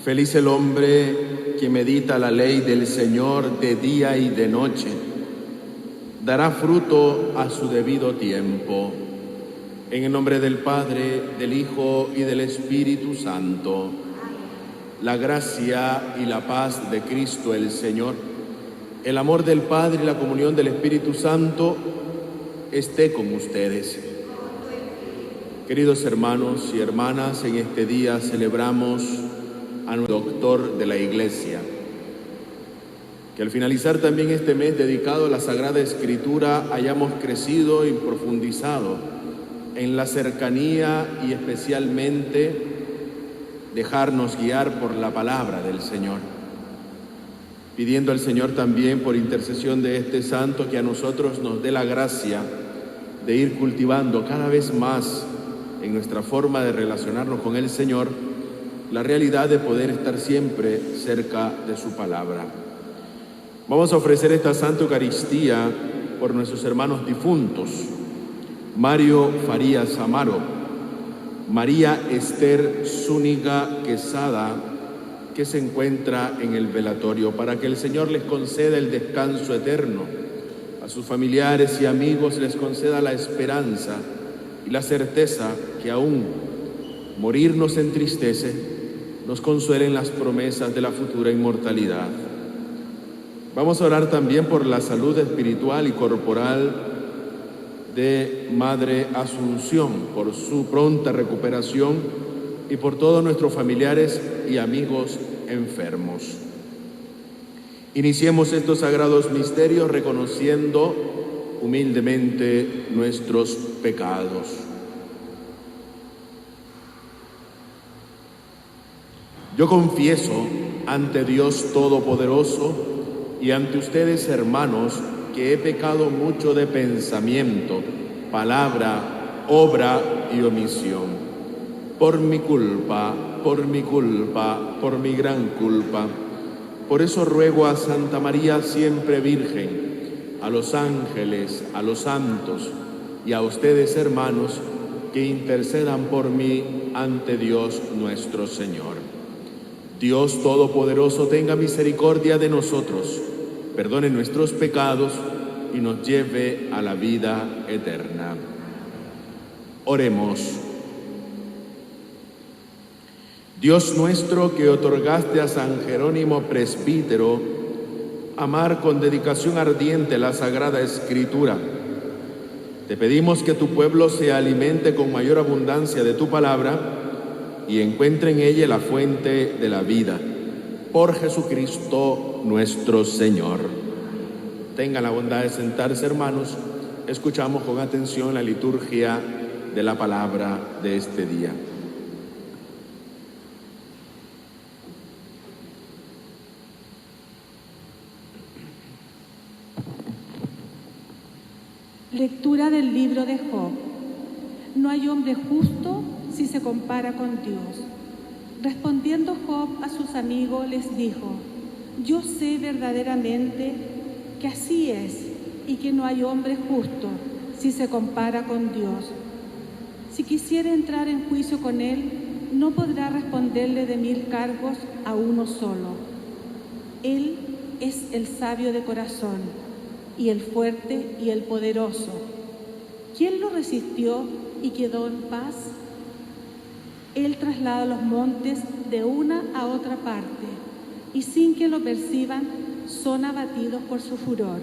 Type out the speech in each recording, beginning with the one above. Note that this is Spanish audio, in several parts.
Feliz el hombre que medita la ley del Señor de día y de noche. Dará fruto a su debido tiempo. En el nombre del Padre, del Hijo y del Espíritu Santo. La gracia y la paz de Cristo el Señor, el amor del Padre y la comunión del Espíritu Santo esté con ustedes. Queridos hermanos y hermanas, en este día celebramos a nuestro doctor de la Iglesia. Que al finalizar también este mes dedicado a la Sagrada Escritura hayamos crecido y profundizado en la cercanía y especialmente dejarnos guiar por la palabra del Señor. Pidiendo al Señor también por intercesión de este santo que a nosotros nos dé la gracia de ir cultivando cada vez más en nuestra forma de relacionarnos con el Señor la realidad de poder estar siempre cerca de su palabra. Vamos a ofrecer esta Santa Eucaristía por nuestros hermanos difuntos: Mario Farías Amaro, María Esther Zúñiga Quesada, que se encuentra en el velatorio, para que el Señor les conceda el descanso eterno. A sus familiares y amigos les conceda la esperanza y la certeza que aún morir nos entristece, nos consuelen las promesas de la futura inmortalidad. Vamos a orar también por la salud espiritual y corporal de Madre Asunción, por su pronta recuperación y por todos nuestros familiares y amigos enfermos. Iniciemos estos sagrados misterios reconociendo humildemente nuestros pecados. Yo confieso ante Dios Todopoderoso y ante ustedes, hermanos, que he pecado mucho de pensamiento, palabra, obra y omisión. Por mi culpa, por mi gran culpa. Por eso ruego a Santa María siempre Virgen, a los ángeles, a los santos y a ustedes, hermanos, que intercedan por mí ante Dios nuestro Señor. Dios Todopoderoso tenga misericordia de nosotros, perdone nuestros pecados y nos lleve a la vida eterna. Oremos. Dios nuestro, que otorgaste a San Jerónimo presbítero amar con dedicación ardiente la Sagrada Escritura, te pedimos que tu pueblo se alimente con mayor abundancia de tu palabra y encuentre en ella la fuente de la vida. Por Jesucristo nuestro Señor. Tengan la bondad de sentarse, hermanos. Escuchamos con atención la liturgia de la palabra de este día. Lectura del libro de Job. No hay hombre justo si se compara con Dios. Respondiendo Job a sus amigos les dijo: yo sé verdaderamente que así es y que no hay hombre justo si se compara con Dios. Si quisiera entrar en juicio con Él, no podrá responderle de 1000 cargos a uno solo. Él es el sabio de corazón y el fuerte y el poderoso. ¿Quién lo resistió y quedó en paz? Él traslada los montes de una a otra parte, y sin que lo perciban, son abatidos por su furor.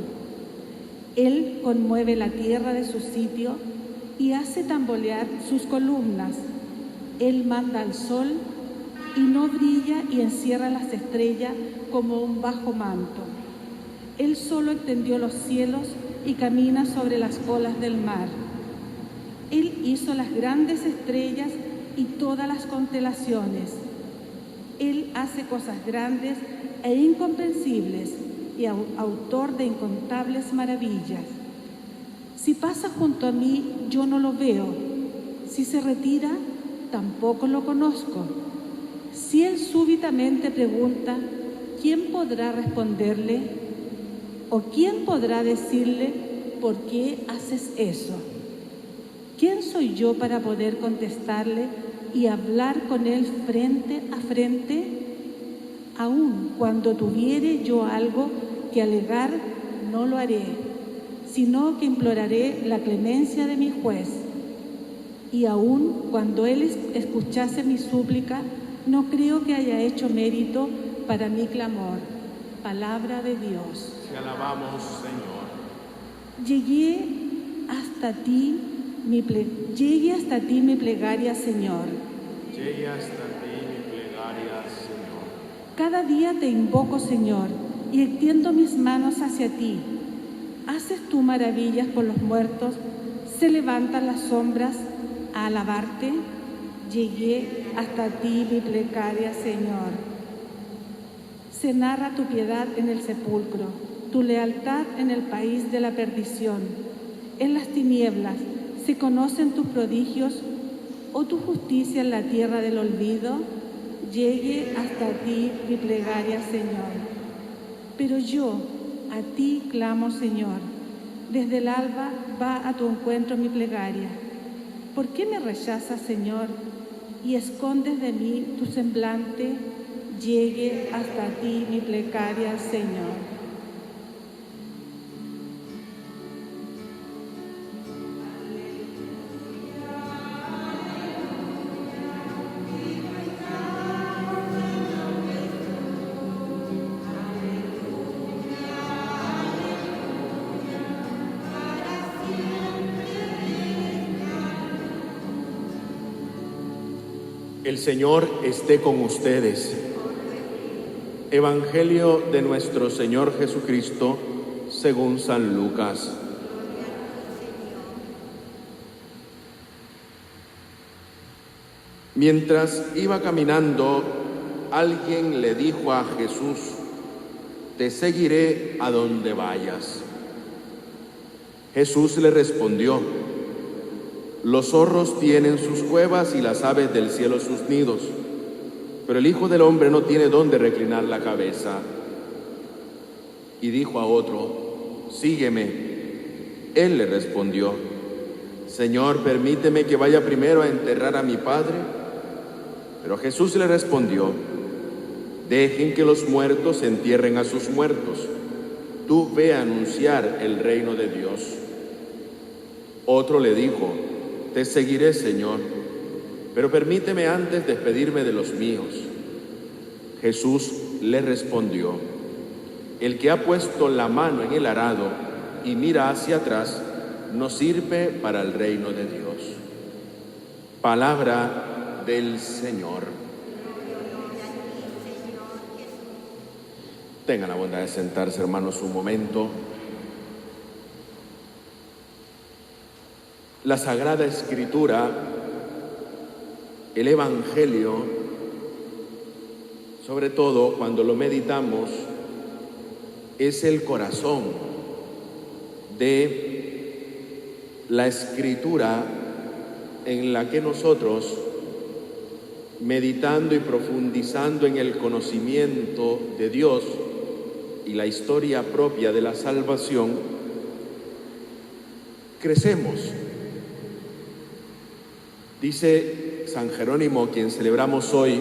Él conmueve la tierra de su sitio y hace tambolear sus columnas. Él manda al sol y no brilla, y encierra las estrellas como un bajo manto. Él solo extendió los cielos y camina sobre las olas del mar. Él hizo las grandes estrellas y todas las constelaciones. Él hace cosas grandes e incomprensibles y autor de incontables maravillas. Si pasa junto a mí, yo no lo veo. Si se retira, tampoco lo conozco. Si él súbitamente pregunta, ¿quién podrá responderle? ¿O quién podrá decirle, ¿por qué haces eso? ¿Quién soy yo para poder contestarle y hablar con él frente a frente? Aun cuando tuviere yo algo que alegar, no lo haré, sino que imploraré la clemencia de mi juez. Y aun cuando él escuchase mi súplica, no creo que haya hecho mérito para mi clamor. Palabra de Dios. Te alabamos, Señor. Llegue hasta ti mi plegaria, Señor. Llegue hasta ti mi plegaria, Señor. Cada día te invoco, Señor, y extiendo mis manos hacia ti. Haces tú maravillas por los muertos, se levantan las sombras a alabarte. Llegué hasta ti mi plegaria, Señor. Se narra tu piedad en el sepulcro, tu lealtad en el país de la perdición. En las tinieblas se conocen tus prodigios, o tu justicia en la tierra del olvido. Llegue hasta ti mi plegaria, Señor. Pero yo a ti clamo, Señor. Desde el alba va a tu encuentro mi plegaria. ¿Por qué me rechazas, Señor, y escondes de mí tu semblante? Llegue hasta ti mi plegaria, Señor. El Señor esté con ustedes. Evangelio de nuestro Señor Jesucristo según San Lucas. Mientras iba caminando, alguien le dijo a Jesús: «Te seguiré a donde vayas». Jesús le respondió: «Los zorros tienen sus cuevas y las aves del cielo sus nidos, pero el Hijo del Hombre no tiene dónde reclinar la cabeza». Y dijo a otro: «Sígueme». Él le respondió: «Señor, permíteme que vaya primero a enterrar a mi padre». Pero Jesús le respondió: «Dejen que los muertos entierren a sus muertos. Tú ve a anunciar el reino de Dios». Otro le dijo: «Te seguiré, Señor, pero permíteme antes despedirme de los míos». Jesús le respondió: «El que ha puesto la mano en el arado y mira hacia atrás, no sirve para el reino de Dios». Palabra del Señor. Tengan la bondad de sentarse, hermanos, un momento. La Sagrada Escritura, el Evangelio, sobre todo cuando lo meditamos, es el corazón de la Escritura en la que nosotros, meditando y profundizando en el conocimiento de Dios y la historia propia de la salvación, crecemos. Dice San Jerónimo, quien celebramos hoy: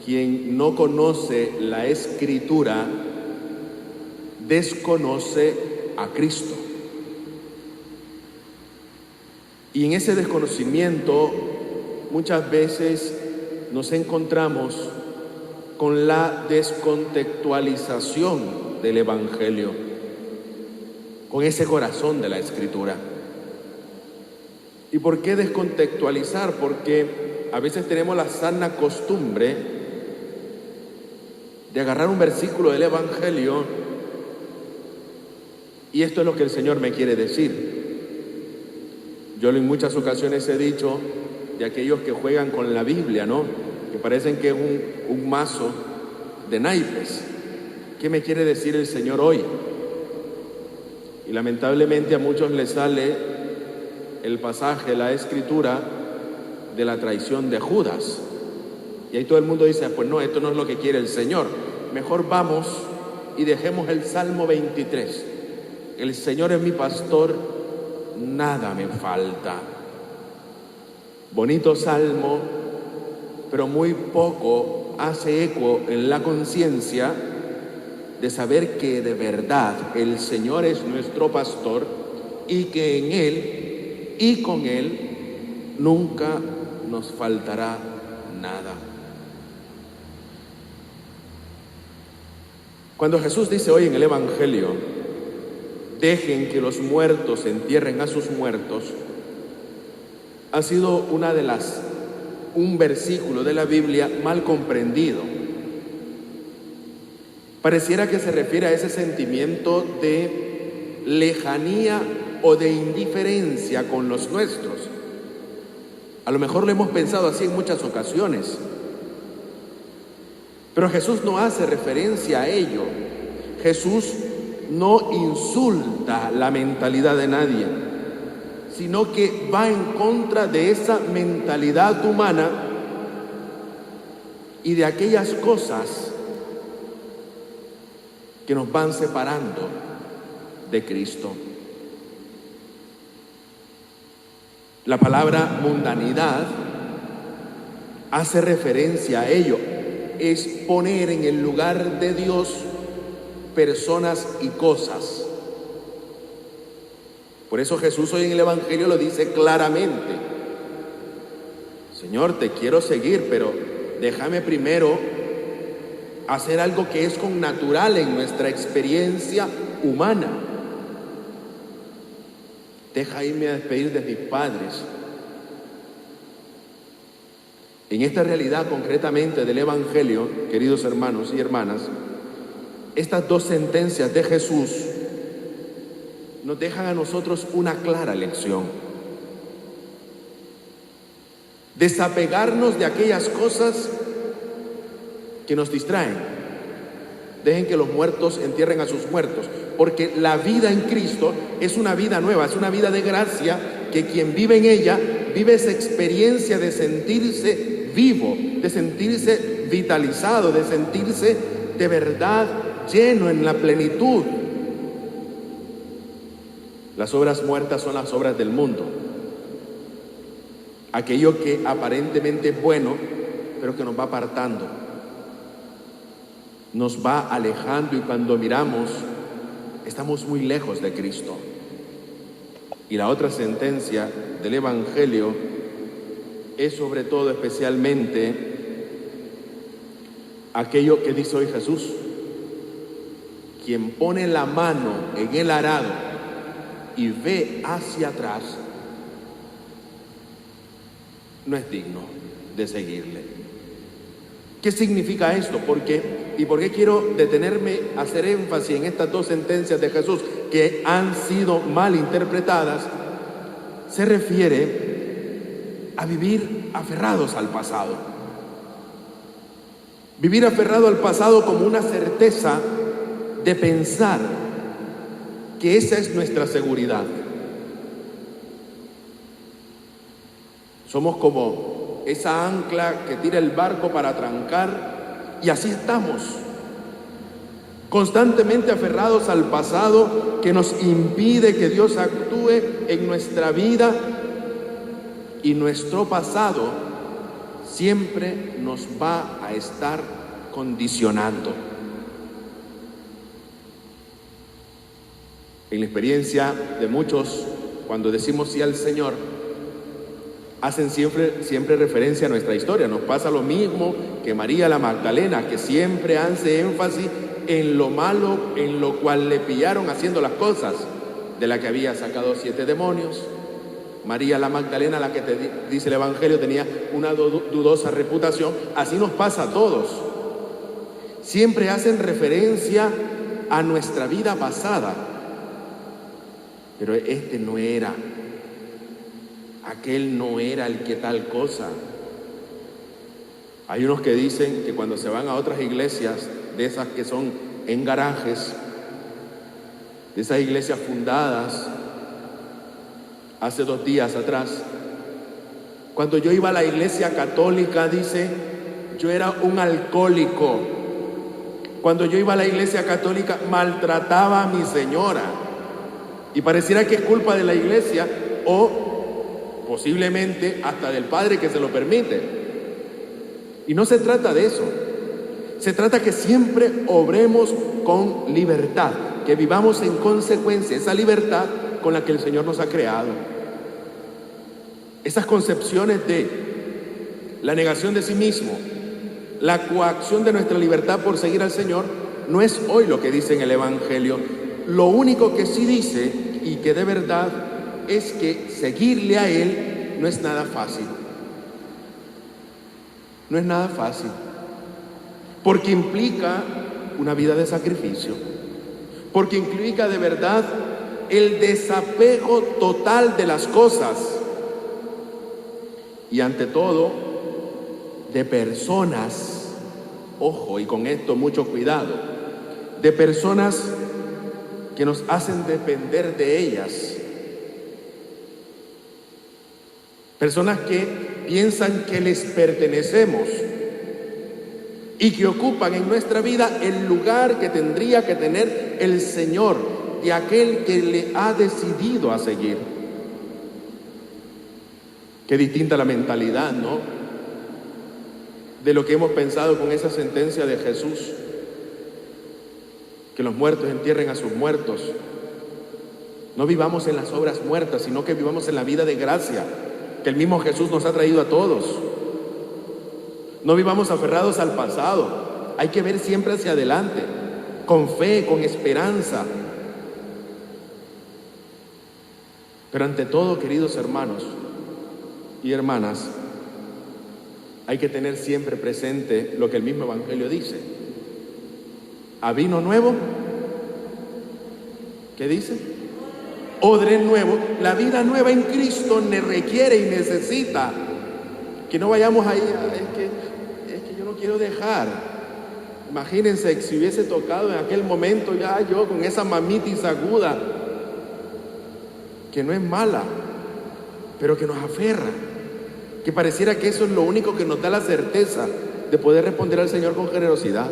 quien no conoce la Escritura desconoce a Cristo. Y en ese desconocimiento muchas veces nos encontramos con la descontextualización del Evangelio, con ese corazón de la Escritura. ¿Y por qué descontextualizar? Porque a veces tenemos la sana costumbre de agarrar un versículo del Evangelio y esto es lo que el Señor me quiere decir. Yo en muchas ocasiones he dicho de aquellos que juegan con la Biblia, ¿no? Que parecen que es un mazo de naipes. ¿Qué me quiere decir el Señor hoy? Y lamentablemente a muchos les sale el pasaje, la Escritura, de la traición de Judas. Y ahí todo el mundo dice: pues no, esto no es lo que quiere el Señor. Mejor vamos y dejemos el Salmo 23. El Señor es mi pastor, nada me falta. Bonito salmo, pero muy poco hace eco en la conciencia de saber que de verdad el Señor es nuestro pastor y que en Él y con Él nunca nos faltará nada. Cuando Jesús dice hoy en el Evangelio, dejen que los muertos entierren a sus muertos, ha sido un versículo de la Biblia mal comprendido. Pareciera que se refiere a ese sentimiento de lejanía o de indiferencia con los nuestros. A lo mejor lo hemos pensado así en muchas ocasiones, pero Jesús no hace referencia a ello. Jesús no insulta la mentalidad de nadie, sino que va en contra de esa mentalidad humana y de aquellas cosas que nos van separando de Cristo. La palabra mundanidad hace referencia a ello, es poner en el lugar de Dios personas y cosas. Por eso Jesús hoy en el Evangelio lo dice claramente: Señor, te quiero seguir, pero déjame primero hacer algo que es connatural en nuestra experiencia humana. Deja irme a despedir de mis padres. En esta realidad concretamente del Evangelio, queridos hermanos y hermanas, estas dos sentencias de Jesús nos dejan a nosotros una clara lección. Desapegarnos de aquellas cosas que nos distraen. Dejen que los muertos entierren a sus muertos, porque la vida en Cristo es una vida nueva, es una vida de gracia, que quien vive en ella vive esa experiencia de sentirse vivo, de sentirse vitalizado, de sentirse de verdad lleno en la plenitud. Las obras muertas son las obras del mundo. Aquello que aparentemente es bueno, pero que nos va apartando, nos va alejando, y cuando miramos, estamos muy lejos de Cristo. Y la otra sentencia del Evangelio es sobre todo, especialmente, aquello que dice hoy Jesús: quien pone la mano en el arado y ve hacia atrás, no es digno de seguirle. ¿Qué significa esto? ¿Por qué quiero detenerme a hacer énfasis en estas dos sentencias de Jesús que han sido mal interpretadas? Se refiere a vivir aferrados al pasado. Vivir aferrado al pasado como una certeza de pensar que esa es nuestra seguridad. Somos como esa ancla que tira el barco para atrancar, y así estamos, constantemente aferrados al pasado que nos impide que Dios actúe en nuestra vida, y nuestro pasado siempre nos va a estar condicionando. En la experiencia de muchos, cuando decimos sí al Señor, hacen siempre referencia a nuestra historia. Nos pasa lo mismo que María la Magdalena, que siempre hace énfasis en lo malo en lo cual le pillaron haciendo las cosas, de la que había sacado 7 demonios. María la Magdalena, la que te dice el Evangelio, tenía una dudosa reputación. Así nos pasa a todos. Siempre hacen referencia a nuestra vida pasada, pero este no era, aquel no era el que tal cosa. Hay unos que dicen que cuando se van a otras iglesias, de esas que son en garajes, de esas iglesias fundadas hace 2 días atrás, cuando yo iba a la iglesia católica, dice, yo era un alcohólico. Cuando yo iba a la iglesia católica, maltrataba a mi señora. Y pareciera que es culpa de la iglesia, o posiblemente hasta del padre que se lo permite. Y no se trata de eso. Se trata que siempre obremos con libertad, que vivamos en consecuencia esa libertad con la que el Señor nos ha creado. Esas concepciones de la negación de sí mismo, la coacción de nuestra libertad por seguir al Señor, no es hoy lo que dice en el Evangelio. Lo único que sí dice, y que de verdad, es que seguirle a Él no es nada fácil. No es nada fácil, porque implica una vida de sacrificio, porque implica de verdad el desapego total de las cosas y ante todo de personas, ojo, y con esto mucho cuidado, de personas que nos hacen depender de ellas, personas que piensan que les pertenecemos y que ocupan en nuestra vida el lugar que tendría que tener el Señor y aquel que le ha decidido a seguir. Qué distinta la mentalidad, ¿no?, de lo que hemos pensado con esa sentencia de Jesús, que los muertos entierren a sus muertos. No vivamos en las obras muertas, sino que vivamos en la vida de gracia que el mismo Jesús nos ha traído a todos. No vivamos aferrados al pasado, hay que ver siempre hacia adelante, con fe, con esperanza. Pero ante todo, queridos hermanos y hermanas, hay que tener siempre presente lo que el mismo Evangelio dice. A vino nuevo, ¿qué dice? Odre nuevo. La vida nueva en Cristo requiere y necesita que no vayamos ahí, es que yo no quiero dejar. Imagínense si hubiese tocado en aquel momento ya yo con esa mamitis aguda, que no es mala, pero que nos aferra, que pareciera que eso es lo único que nos da la certeza de poder responder al Señor con generosidad.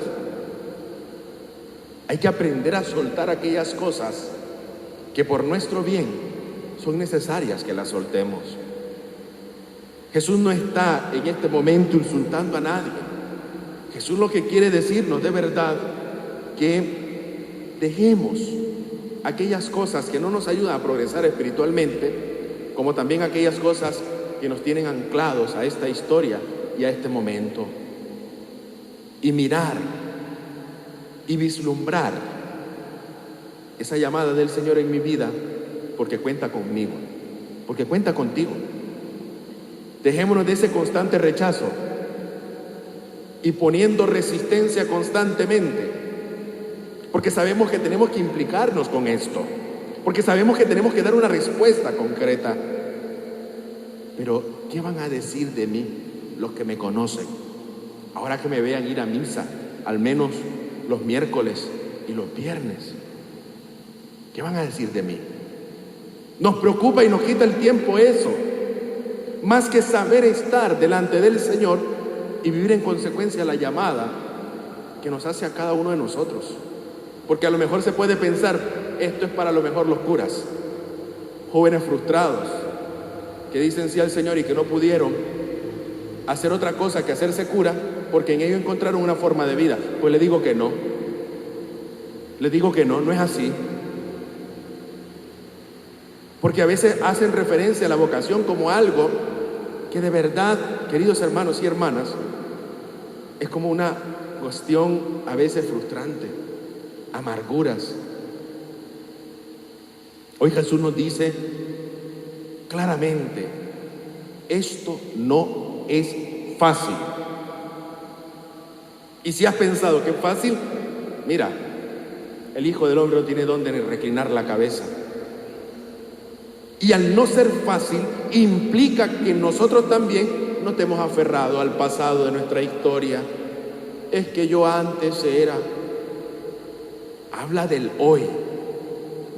Hay que aprender a soltar aquellas cosas que por nuestro bien son necesarias que las soltemos. Jesús no está en este momento insultando a nadie. Jesús lo que quiere decirnos de verdad, que dejemos aquellas cosas que no nos ayudan a progresar espiritualmente, como también aquellas cosas que nos tienen anclados a esta historia y a este momento, y mirar y vislumbrar esa llamada del Señor en mi vida, porque cuenta conmigo, porque cuenta contigo. Dejémonos de ese constante rechazo y poniendo resistencia constantemente, porque sabemos que tenemos que implicarnos con esto, porque sabemos que tenemos que dar una respuesta concreta. Pero, ¿qué van a decir de mí los que me conocen? Ahora que me vean ir a misa, al menos los miércoles y los viernes. ¿Qué van a decir de mí? Nos preocupa y nos quita el tiempo eso, más que saber estar delante del Señor y vivir en consecuencia la llamada que nos hace a cada uno de nosotros. Porque a lo mejor se puede pensar, esto es para lo mejor los curas, jóvenes frustrados, que dicen sí al Señor y que no pudieron hacer otra cosa que hacerse cura, porque en ello encontraron una forma de vida. Pues le digo que no. Les digo que no, no es así. Porque a veces hacen referencia a la vocación como algo que de verdad, queridos hermanos y hermanas, es como una cuestión a veces frustrante, amarguras. Hoy Jesús nos dice claramente, esto no es fácil. Y si has pensado que es fácil, mira, el Hijo del Hombre no tiene dónde ni reclinar la cabeza. Y al no ser fácil, implica que nosotros también nos hemos aferrado al pasado de nuestra historia. Es que yo antes era. Habla del hoy,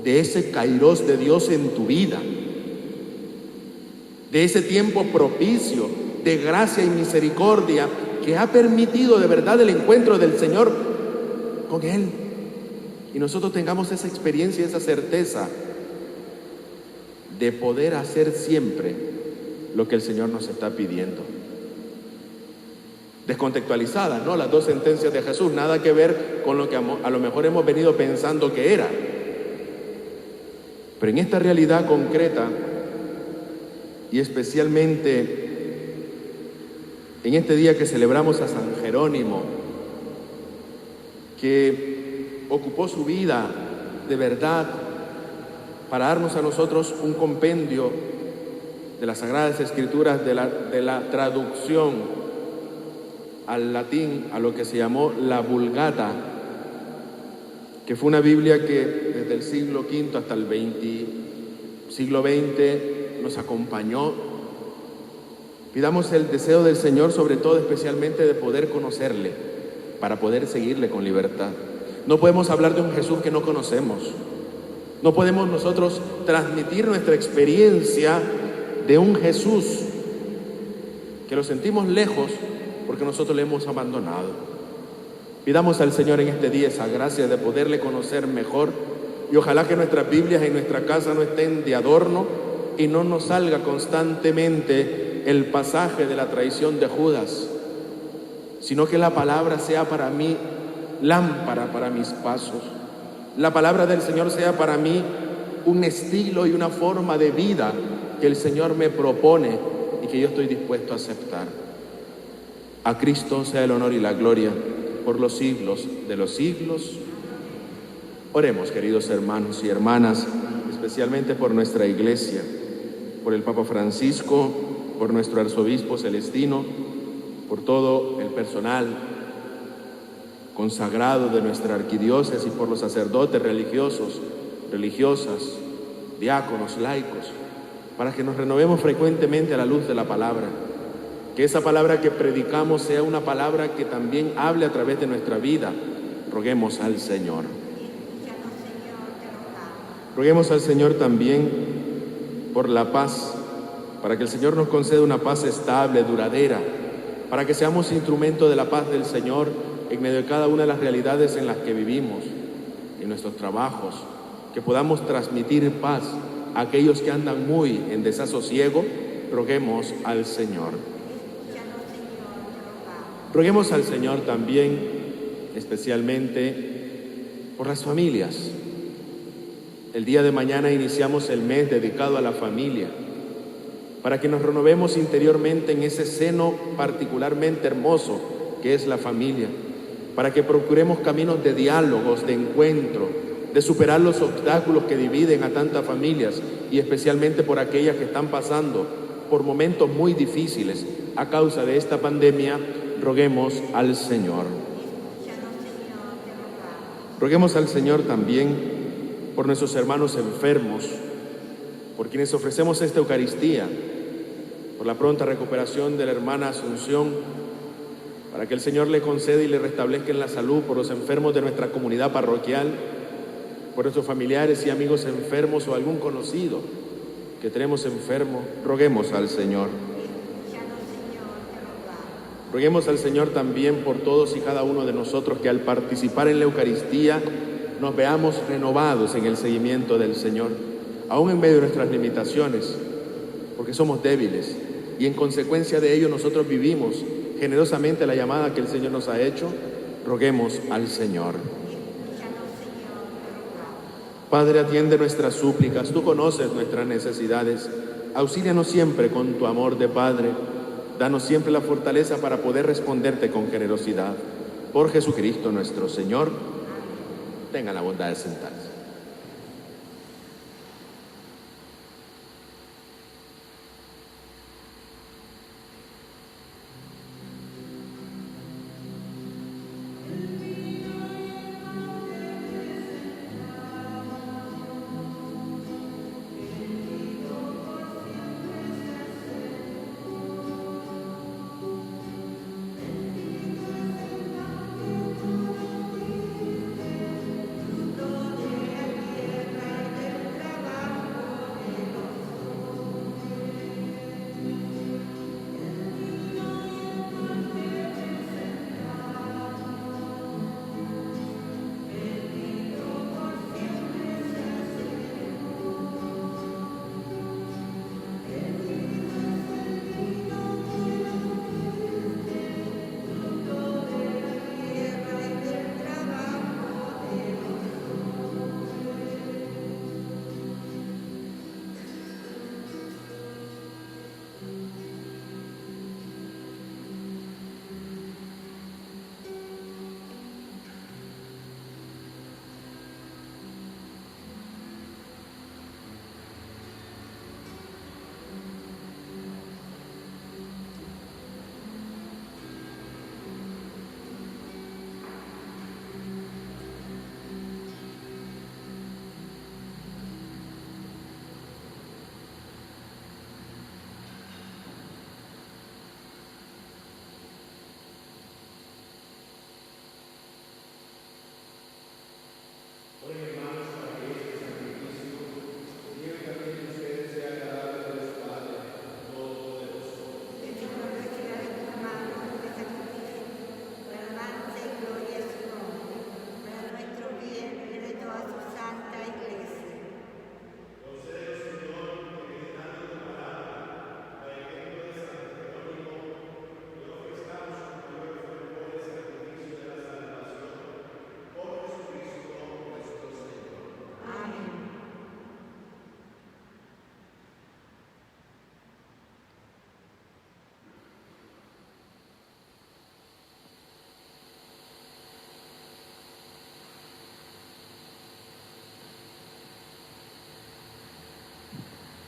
de ese kairos de Dios en tu vida, de ese tiempo propicio de gracia y misericordia que ha permitido de verdad el encuentro del Señor con Él. Y nosotros tengamos esa experiencia, esa certeza de poder hacer siempre lo que el Señor nos está pidiendo. descontextualizadas, ¿no? Las dos sentencias de Jesús, nada que ver con lo que a lo mejor hemos venido pensando que era. Pero en esta realidad concreta, y especialmente en este día que celebramos a San Jerónimo, que ocupó su vida de verdad para darnos a nosotros un compendio de las Sagradas Escrituras, de la traducción al latín, a lo que se llamó la Vulgata, que fue una Biblia que desde el siglo V hasta el siglo XX nos acompañó. Pidamos el deseo del Señor, sobre todo especialmente de poder conocerle, para poder seguirle con libertad. No podemos hablar de un Jesús que no conocemos. No podemos nosotros transmitir nuestra experiencia de un Jesús que lo sentimos lejos porque nosotros le hemos abandonado. Pidamos al Señor en este día esa gracia de poderle conocer mejor, y ojalá que nuestras Biblias en nuestra casa no estén de adorno y no nos salga constantemente el pasaje de la traición de Judas, sino que la palabra sea para mí lámpara para mis pasos. La palabra del Señor sea para mí un estilo y una forma de vida que el Señor me propone y que yo estoy dispuesto a aceptar. A Cristo sea el honor y la gloria por los siglos de los siglos. Oremos, queridos hermanos y hermanas, especialmente por nuestra Iglesia, por el Papa Francisco, por nuestro Arzobispo Celestino, por todo el personal consagrado de nuestra arquidiócesis, y por los sacerdotes religiosos, religiosas, diáconos, laicos, para que nos renovemos frecuentemente a la luz de la palabra. Que esa palabra que predicamos sea una palabra que también hable a través de nuestra vida. Roguemos al Señor. Roguemos al Señor también por la paz, para que el Señor nos conceda una paz estable, duradera, para que seamos instrumento de la paz del Señor en medio de cada una de las realidades en las que vivimos, en nuestros trabajos, que podamos transmitir paz a aquellos que andan muy en desasosiego. Roguemos al Señor. Roguemos al Señor también, especialmente por las familias. El día de mañana iniciamos el mes dedicado a la familia, para que nos renovemos interiormente en ese seno particularmente hermoso que es la familia, para que procuremos caminos de diálogos, de encuentro, de superar los obstáculos que dividen a tantas familias, y especialmente por aquellas que están pasando por momentos muy difíciles a causa de esta pandemia. Roguemos al Señor. Roguemos al Señor también por nuestros hermanos enfermos, por quienes ofrecemos esta Eucaristía, por la pronta recuperación de la hermana Asunción, para que el Señor le conceda y le restablezca en la salud, por los enfermos de nuestra comunidad parroquial, por nuestros familiares y amigos enfermos o algún conocido que tenemos enfermo. Roguemos al Señor. Roguemos al Señor también por todos y cada uno de nosotros, que al participar en la Eucaristía nos veamos renovados en el seguimiento del Señor, aún en medio de nuestras limitaciones, porque somos débiles y en consecuencia de ello nosotros vivimos generosamente la llamada que el Señor nos ha hecho. Roguemos al Señor. Padre, atiende nuestras súplicas, tú conoces nuestras necesidades, auxílianos siempre con tu amor de Padre, danos siempre la fortaleza para poder responderte con generosidad. Por Jesucristo nuestro Señor. Tengan la bondad de sentarse.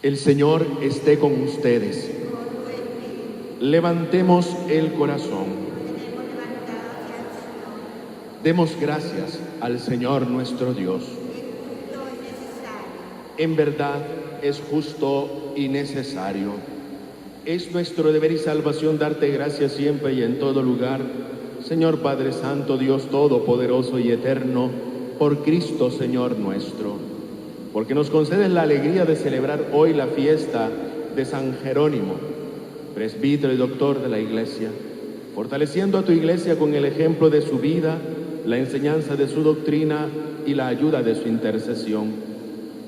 El Señor esté con ustedes. Levantemos el corazón. Demos gracias al Señor nuestro Dios. En verdad es justo y necesario. Es nuestro deber y salvación darte gracias siempre y en todo lugar, Señor Padre Santo, Dios Todopoderoso y Eterno, por Cristo Señor nuestro. Porque nos concedes la alegría de celebrar hoy la fiesta de San Jerónimo, presbítero y doctor de la Iglesia, fortaleciendo a tu Iglesia con el ejemplo de su vida, la enseñanza de su doctrina y la ayuda de su intercesión.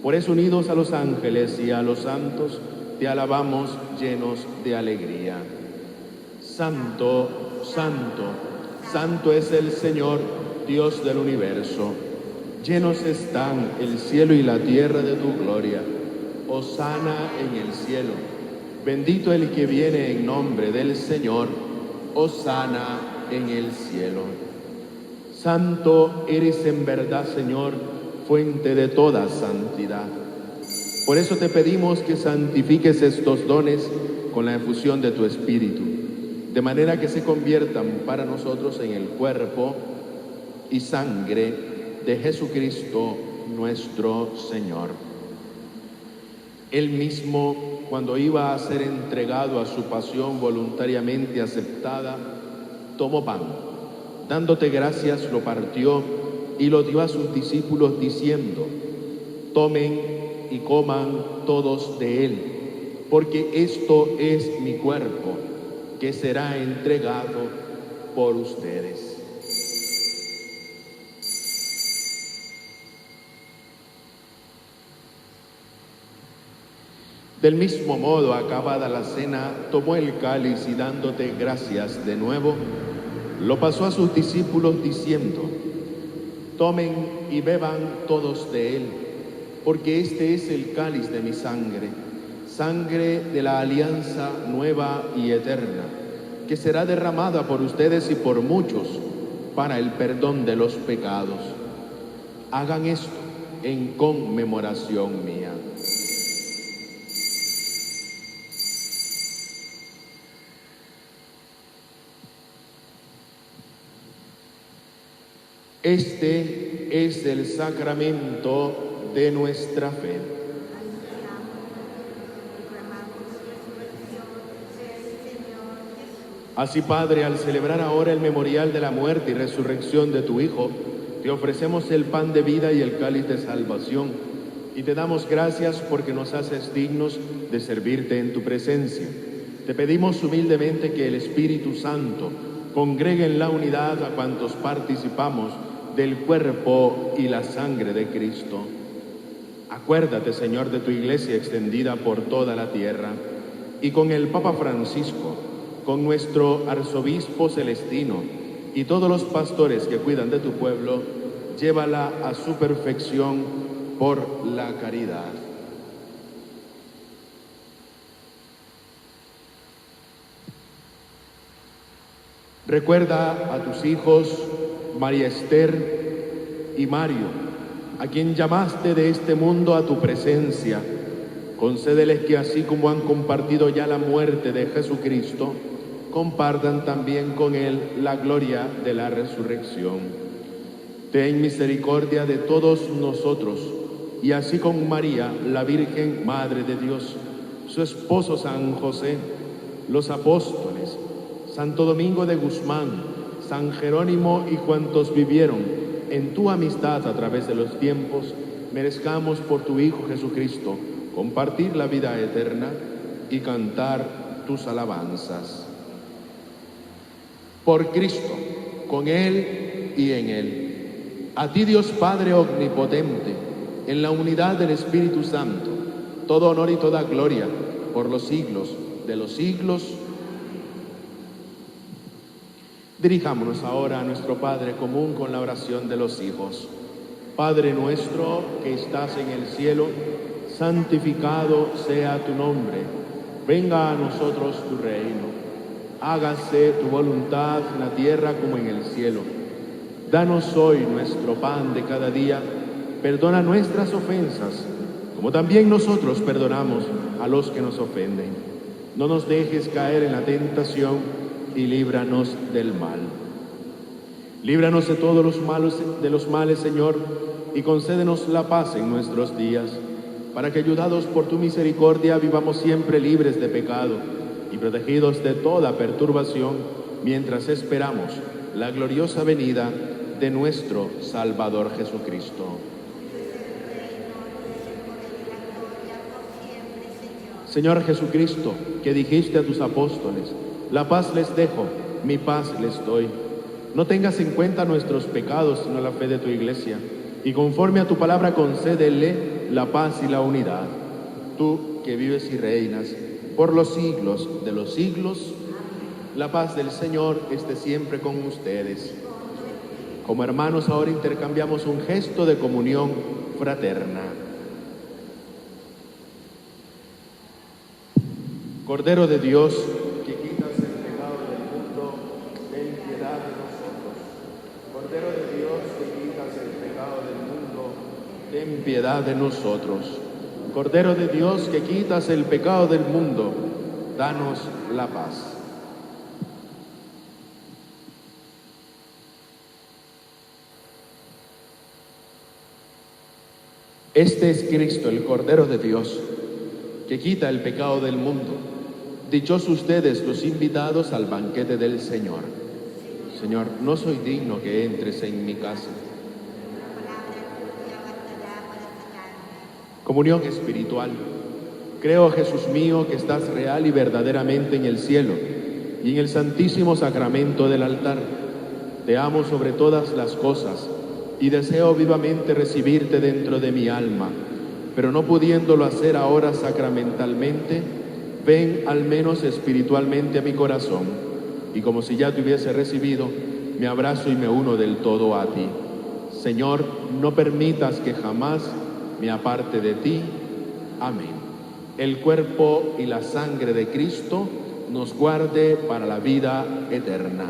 Por eso, unidos a los ángeles y a los santos, te alabamos llenos de alegría. Santo, santo, santo es el Señor, Dios del universo. Llenos están el cielo y la tierra de tu gloria. Hosana en el cielo. Bendito el que viene en nombre del Señor. Hosana en el cielo. Santo eres en verdad, Señor, fuente de toda santidad. Por eso te pedimos que santifiques estos dones con la efusión de tu Espíritu, de manera que se conviertan para nosotros en el cuerpo y sangre de Jesucristo nuestro Señor. Él mismo, cuando iba a ser entregado a su pasión voluntariamente aceptada, tomó pan, dándote gracias, lo partió y lo dio a sus discípulos diciendo: tomen y coman todos de él, porque esto es mi cuerpo, que será entregado por ustedes. Del mismo modo, acabada la cena, tomó el cáliz y dándote gracias de nuevo, lo pasó a sus discípulos diciendo: tomen y beban todos de él, porque este es el cáliz de mi sangre, sangre de la alianza nueva y eterna, que será derramada por ustedes y por muchos para el perdón de los pecados. Hagan esto en conmemoración mía. Este es el sacramento de nuestra fe. Así, Padre, al celebrar ahora el memorial de la muerte y resurrección de tu Hijo, te ofrecemos el pan de vida y el cáliz de salvación, y te damos gracias porque nos haces dignos de servirte en tu presencia. Te pedimos humildemente que el Espíritu Santo congregue en la unidad a cuantos participamos del cuerpo y la sangre de Cristo. Acuérdate, Señor, de tu Iglesia extendida por toda la tierra, y con el Papa Francisco, con nuestro Arzobispo Celestino y todos los pastores que cuidan de tu pueblo, llévala a su perfección por la caridad. Recuerda a tus hijos María Esther y Mario, a quien llamaste de este mundo a tu presencia. Concédeles que así como han compartido ya la muerte de Jesucristo, compartan también con Él la gloria de la resurrección. Ten misericordia de todos nosotros, y así con María, la Virgen Madre de Dios, su esposo San José, los apóstoles, Santo Domingo de Guzmán, San Jerónimo y cuantos vivieron en tu amistad a través de los tiempos, merezcamos por tu Hijo Jesucristo compartir la vida eterna y cantar tus alabanzas. Por Cristo, con Él y en Él. A ti, Dios Padre omnipotente, en la unidad del Espíritu Santo, todo honor y toda gloria por los siglos de los siglos. Dirijámonos ahora a nuestro Padre común con la oración de los hijos. Padre nuestro que estás en el cielo, santificado sea tu nombre. Venga a nosotros tu reino. Hágase tu voluntad en la tierra como en el cielo. Danos hoy nuestro pan de cada día. Perdona nuestras ofensas, como también nosotros perdonamos a los que nos ofenden. No nos dejes caer en la tentación y líbranos del mal. Líbranos de todos los males, Señor, y concédenos la paz en nuestros días, para que, ayudados por tu misericordia, vivamos siempre libres de pecado y protegidos de toda perturbación, mientras esperamos la gloriosa venida de nuestro Salvador Jesucristo. Señor Jesucristo, que dijiste a tus apóstoles: la paz les dejo, mi paz les doy. No tengas en cuenta nuestros pecados, sino la fe de tu Iglesia, y conforme a tu palabra concédele la paz y la unidad. Tú que vives y reinas por los siglos de los siglos, la paz del Señor esté siempre con ustedes. Como hermanos ahora intercambiamos un gesto de comunión fraterna. Cordero de Dios, que quitas el pecado del mundo, ten piedad de nosotros. Cordero de Dios, que quitas el pecado del mundo, ten piedad de nosotros. Cordero de Dios, que quitas el pecado del mundo, danos la paz. Este es Cristo, el Cordero de Dios, que quita el pecado del mundo. Dichosos ustedes los invitados al banquete del Señor. Señor, no soy digno que entres en mi casa. Comunión espiritual. Creo, Jesús mío, que estás real y verdaderamente en el cielo y en el santísimo sacramento del altar. Te amo sobre todas las cosas y deseo vivamente recibirte dentro de mi alma, pero no pudiéndolo hacer ahora sacramentalmente, ven al menos espiritualmente a mi corazón, y como si ya te hubiese recibido, me abrazo y me uno del todo a ti. Señor, no permitas que jamás me aparte de ti. Amén. El cuerpo y la sangre de Cristo nos guarde para la vida eterna.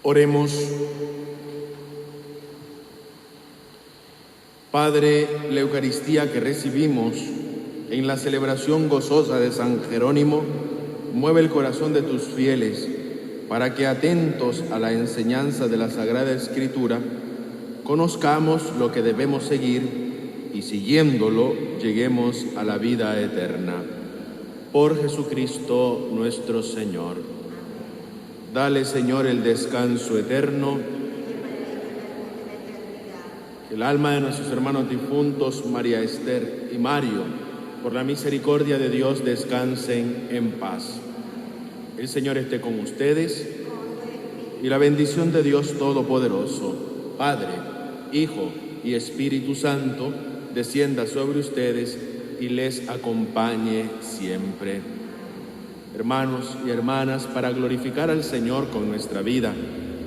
Oremos. Padre, la Eucaristía que recibimos en la celebración gozosa de San Jerónimo, mueve el corazón de tus fieles para que, atentos a la enseñanza de la Sagrada Escritura, conozcamos lo que debemos seguir y, siguiéndolo, lleguemos a la vida eterna. Por Jesucristo nuestro Señor. Dale, Señor, el descanso eterno. Que el alma de nuestros hermanos difuntos, María Esther y Mario, por la misericordia de Dios, descansen en paz. El Señor esté con ustedes y la bendición de Dios Todopoderoso, Padre, Hijo y Espíritu Santo, descienda sobre ustedes y les acompañe siempre. Hermanos y hermanas, para glorificar al Señor con nuestra vida,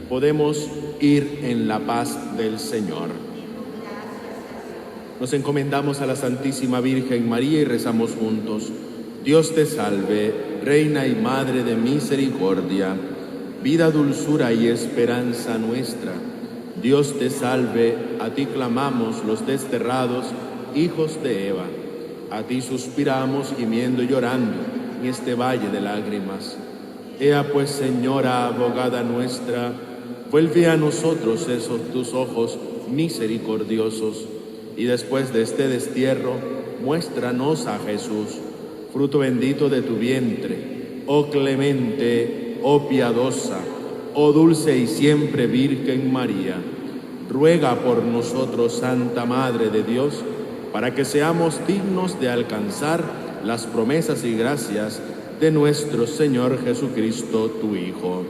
podemos ir en la paz del Señor. Nos encomendamos a la Santísima Virgen María y rezamos juntos. Dios te salve, Reina y Madre de misericordia, vida, dulzura y esperanza nuestra. Dios te salve, a ti clamamos los desterrados, hijos de Eva. A ti suspiramos, gimiendo y llorando en este valle de lágrimas. Ea pues, Señora, abogada nuestra, vuelve a nosotros esos tus ojos misericordiosos, y después de este destierro, muéstranos a Jesús, fruto bendito de tu vientre. Oh clemente, oh piadosa, oh dulce y siempre Virgen María, ruega por nosotros, Santa Madre de Dios, para que seamos dignos de alcanzar las promesas y gracias de nuestro Señor Jesucristo, tu Hijo.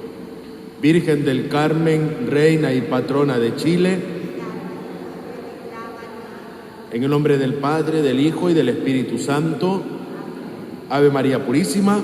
Virgen del Carmen, Reina y Patrona de Chile, en el nombre del Padre, del Hijo y del Espíritu Santo, Ave María Purísima,